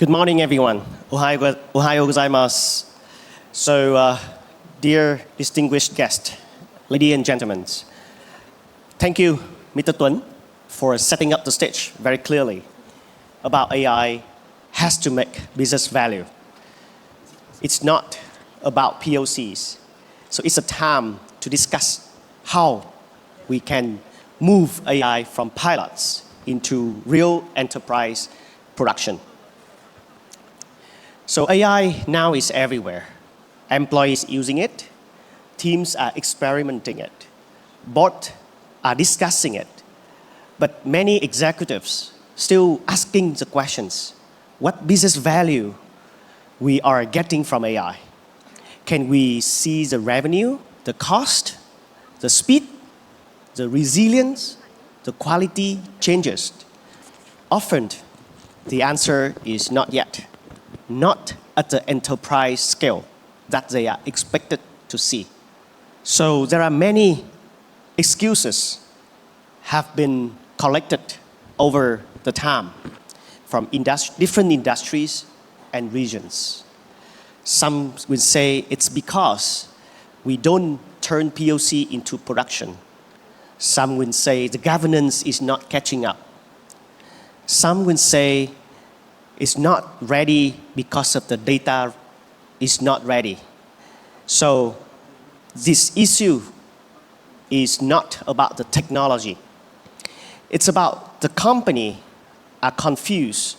Good morning, everyone. Ohayo gozaimasu. So, dear distinguished guests, ladies and gentlemen, thank you, Mr. Tuấn, for setting up the stage very clearly about AI has to make business value. It's not about POCs. So it's a time to discuss how we can move AI from pilots into real enterprise production. So AI now is everywhere. Employees using it, teams are experimenting it, boards are discussing it, but many executives still asking the questions, what business value we are getting from AI? Can we see the revenue, the cost, the speed, the resilience, the quality changes? Often, the answer is not yet, not at the enterprise scale that they are expected to see. So there are many excuses have been collected over the time from different industries and regions. Some will say it's because we don't turn POC into production. Some will say the governance is not catching up. Some will say it's not ready because of the data is not ready. So this issue is not about the technology. It's about the company are confused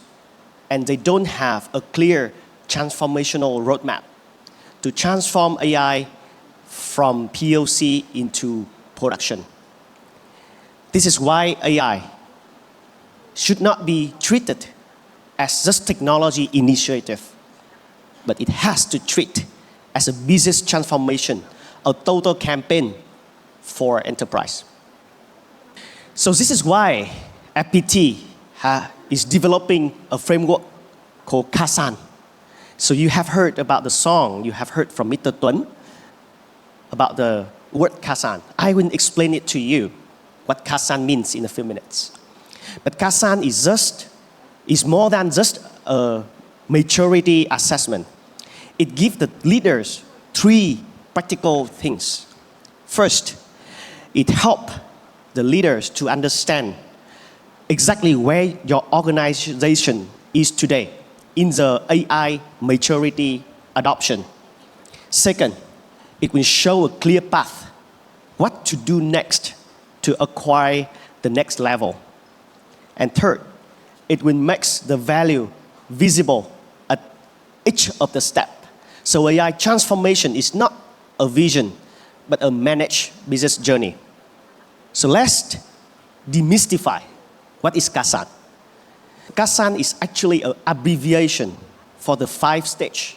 and they don't have a clear transformational roadmap to transform AI from POC into production. This is why AI should not be treated as just technology initiative, but it has to treat as a business transformation, a total campaign for enterprise. So this is why FPT is developing a framework called CASAN. So you have heard about the song, you have heard from Mr. Tuấn about the word CASAN. I will explain it to you, what CASAN means in a few minutes. But CASAN is more than just a maturity assessment. It gives the leaders three practical things. First, it helps the leaders to understand exactly where your organization is today in the AI maturity adoption. Second, it will show a clear path, what to do next to acquire the next level. And third, it will make the value visible at each of the steps. So AI transformation is not a vision, but a managed business journey. So let's demystify what is CASAN. CASAN is actually an abbreviation for the 5 stages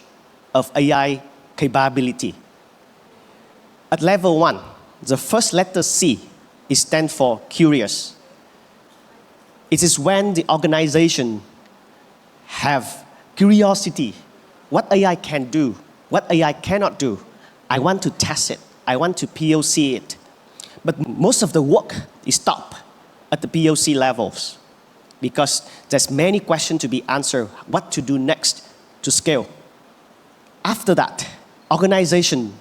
of AI capability. At level 1, the first letter C stands for curious. It is when the organization have curiosity, what AI can do, what AI cannot do. I want to test it, I want to POC it. But most of the work is stopped at the POC levels because there's many questions to be answered, what to do next to scale. After that, organization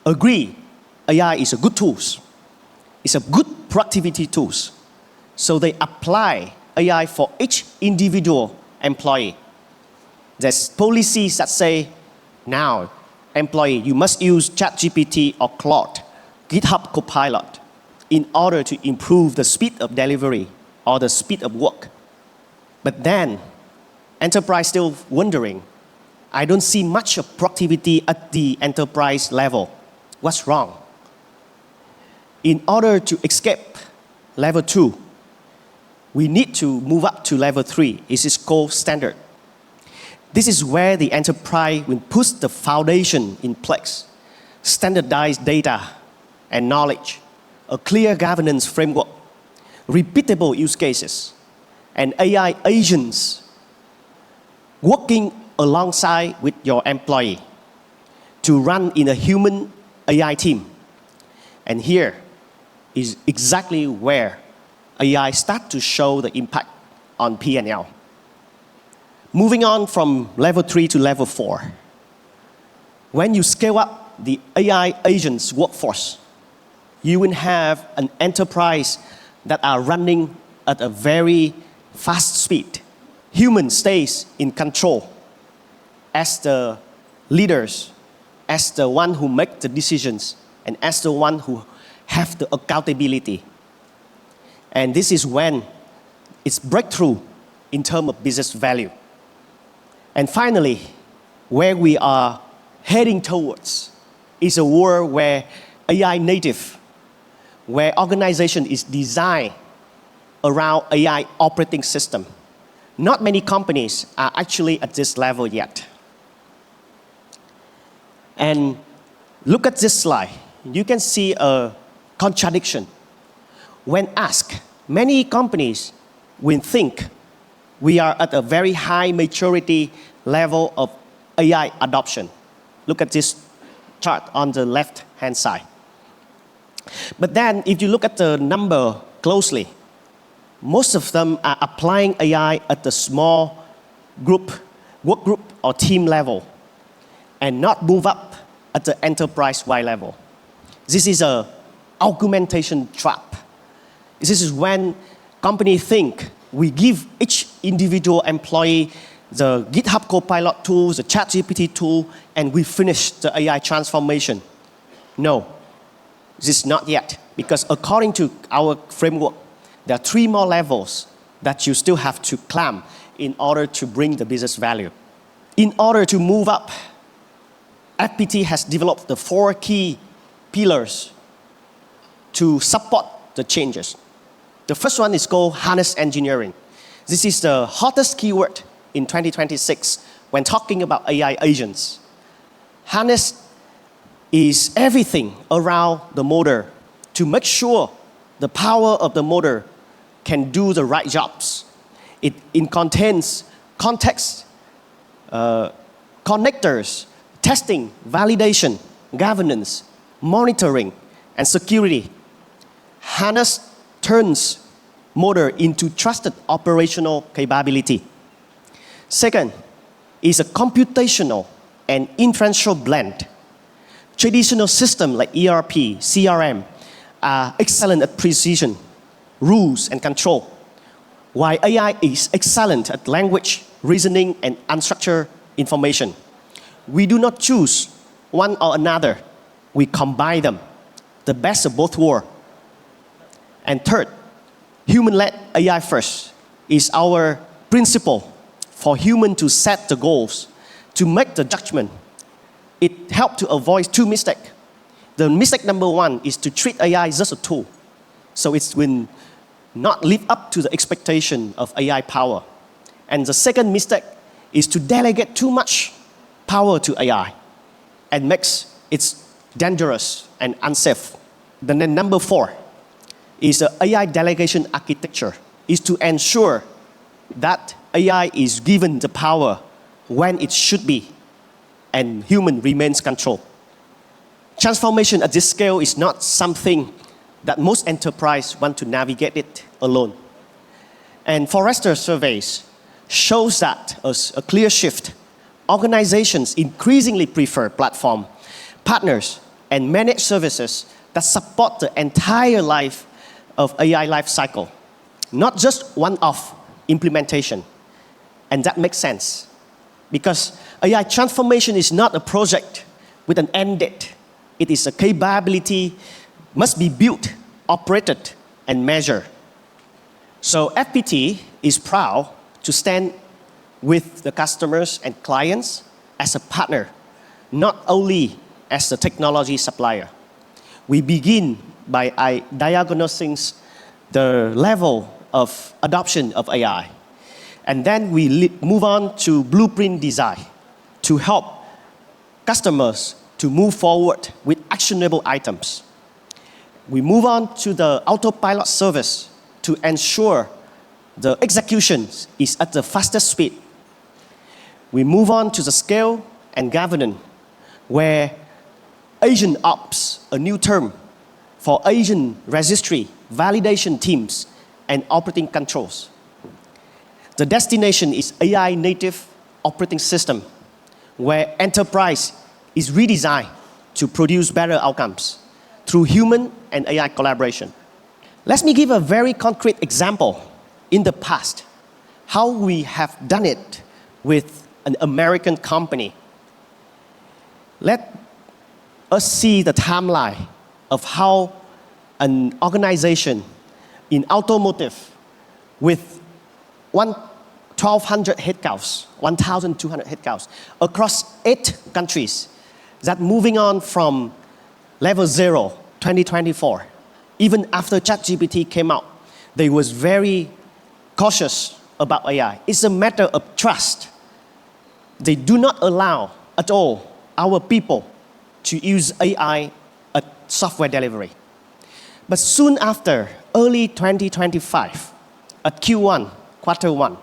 agree AI is a good tool. It's a good productivity tool. So they apply AI for each individual employee. There's policies that say, now, employee, you must use ChatGPT or Claude, GitHub Copilot, in order to improve the speed of delivery or the speed of work. But then, enterprise still wondering, I don't see much of productivity at the enterprise level. What's wrong? In order to escape level 2, we need to move up to level 3. It is called standard. This is where the enterprise will put the foundation in place, standardized data and knowledge, a clear governance framework, repeatable use cases, and AI agents working alongside with your employee to run in a human AI team. And here is exactly where AI starts to show the impact on P&L. Moving on from level 3 to level 4. When you scale up the AI agents workforce, you will have an enterprise that are running at a very fast speed. Human stays in control as the leaders, as the one who make the decisions, and as the one who have the accountability. And this is when it's breakthrough in terms of business value. And finally, where we are heading towards is a world where AI native, where organization is designed around AI operating system. Not many companies are actually at this level yet. And look at this slide. You can see a contradiction. When asked, many companies will think we are at a very high maturity level of AI adoption. Look at this chart on the left-hand side. But then, if you look at the number closely, most of them are applying AI at the small group, work group or team level, and not move up at the enterprise-wide level. This is an augmentation trap. This is when companies think we give each individual employee the GitHub Copilot tools, the ChatGPT tool, and we finish the AI transformation. No, this is not yet, because according to our framework, there are 3 more levels that you still have to climb in order to bring the business value. In order to move up, FPT has developed the 4 key pillars to support the changes. The first one is called harness engineering. This is the hottest keyword in 2026 when talking about AI agents. Harness is everything around the motor to make sure the power of the motor can do the right jobs. It contains context, connectors, testing, validation, governance, monitoring, and security. Harness turns motor into trusted operational capability. Second is a computational and inferential blend. Traditional systems like ERP, CRM are excellent at precision, rules, and control, while AI is excellent at language, reasoning, and unstructured information. We do not choose one or another. We combine them, the best of both worlds. And third, human-led AI first is our principle for human to set the goals, to make the judgment. It helps to avoid 2 mistakes. The mistake number 1 is to treat AI as just a tool. So it will not live up to the expectation of AI power. And the second mistake is to delegate too much power to AI and makes it dangerous and unsafe. Then number 4 is the AI delegation architecture, is to ensure that AI is given the power when it should be and human remains control. Transformation at this scale is not something that most enterprises want to navigate it alone. And Forrester surveys shows that as a clear shift, organizations increasingly prefer platform, partners, and managed services that support the entire life of AI life cycle, not just one-off implementation. And that makes sense, because AI transformation is not a project with an end date. It is a capability, must be built, operated, and measured. So FPT is proud to stand with the customers and clients as a partner, not only as a technology supplier. We begin by diagnosing the level of adoption of AI. And then we move on to blueprint design to help customers to move forward with actionable items. We move on to the autopilot service to ensure the execution is at the fastest speed. We move on to the scale and governance, where agent ops, a new term for agent registry, validation teams, and operating controls. The destination is AI native operating system, where enterprise is redesigned to produce better outcomes through human and AI collaboration. Let me give a very concrete example in the past, how we have done it with an American company. Let us see the timeline of how an organization in automotive with 1,200 headcounts, 1,200 headcounts across 8 countries, that moving on from level 0, 2024, even after ChatGPT came out, they was very cautious about AI. It's a matter of trust. They do not allow at all our people to use AI at software delivery. But soon after, early 2025, at Q1, quarter 1,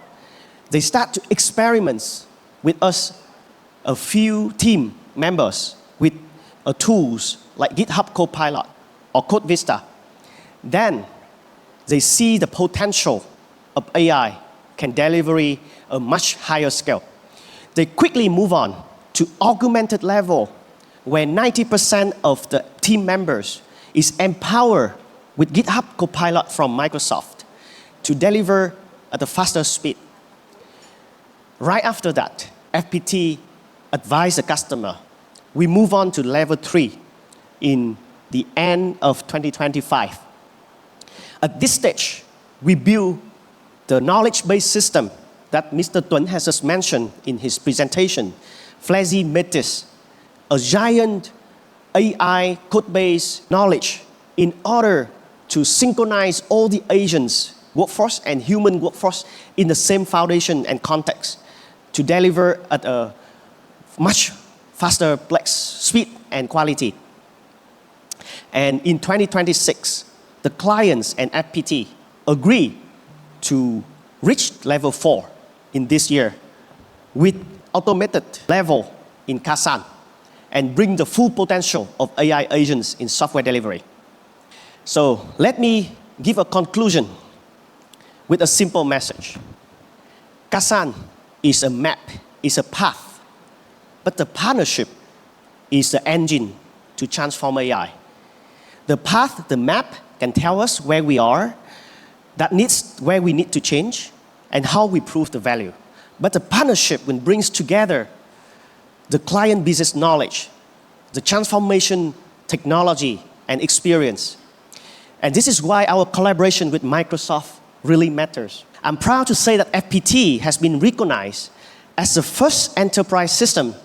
they start to experiment with us, a few team members, with tools like GitHub Copilot or Code Vista. Then they see the potential of AI can deliver a much higher scale. They quickly move on to augmented level, where 90% of the team members is empowered with GitHub Copilot from Microsoft to deliver at a faster speed. Right after that, FPT advised the customer. We move on to level 3 in the end of 2025. At this stage, we build the knowledge-based system that Mr. Tuấn has just mentioned in his presentation, fragmented, a giant AI code-based knowledge in order to synchronize all the agents, workforce and human workforce in the same foundation and context to deliver at a much faster speed and quality. And in 2026, the clients and FPT agree to reach level 4 in this year with automated level in CASAN and bring the full potential of AI agents in software delivery. So let me give a conclusion with a simple message. CASAN is a map, is a path, but the partnership is the engine to transform AI. The path, the map, can tell us where we are, where we need to change, and how we prove the value. But the partnership brings together the client business knowledge, the transformation technology and experience. And this is why our collaboration with Microsoft really matters. I'm proud to say that FPT has been recognized as the first enterprise system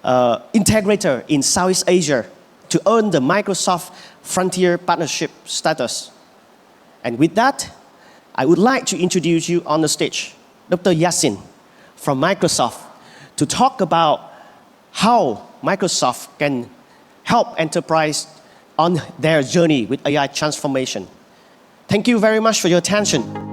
integrator in Southeast Asia to earn the Microsoft Frontier Partnership status. And with that, I would like to introduce you on the stage, Dr. Yasin from Microsoft, to talk about how Microsoft can help enterprise on their journey with AI transformation. Thank you very much for your attention.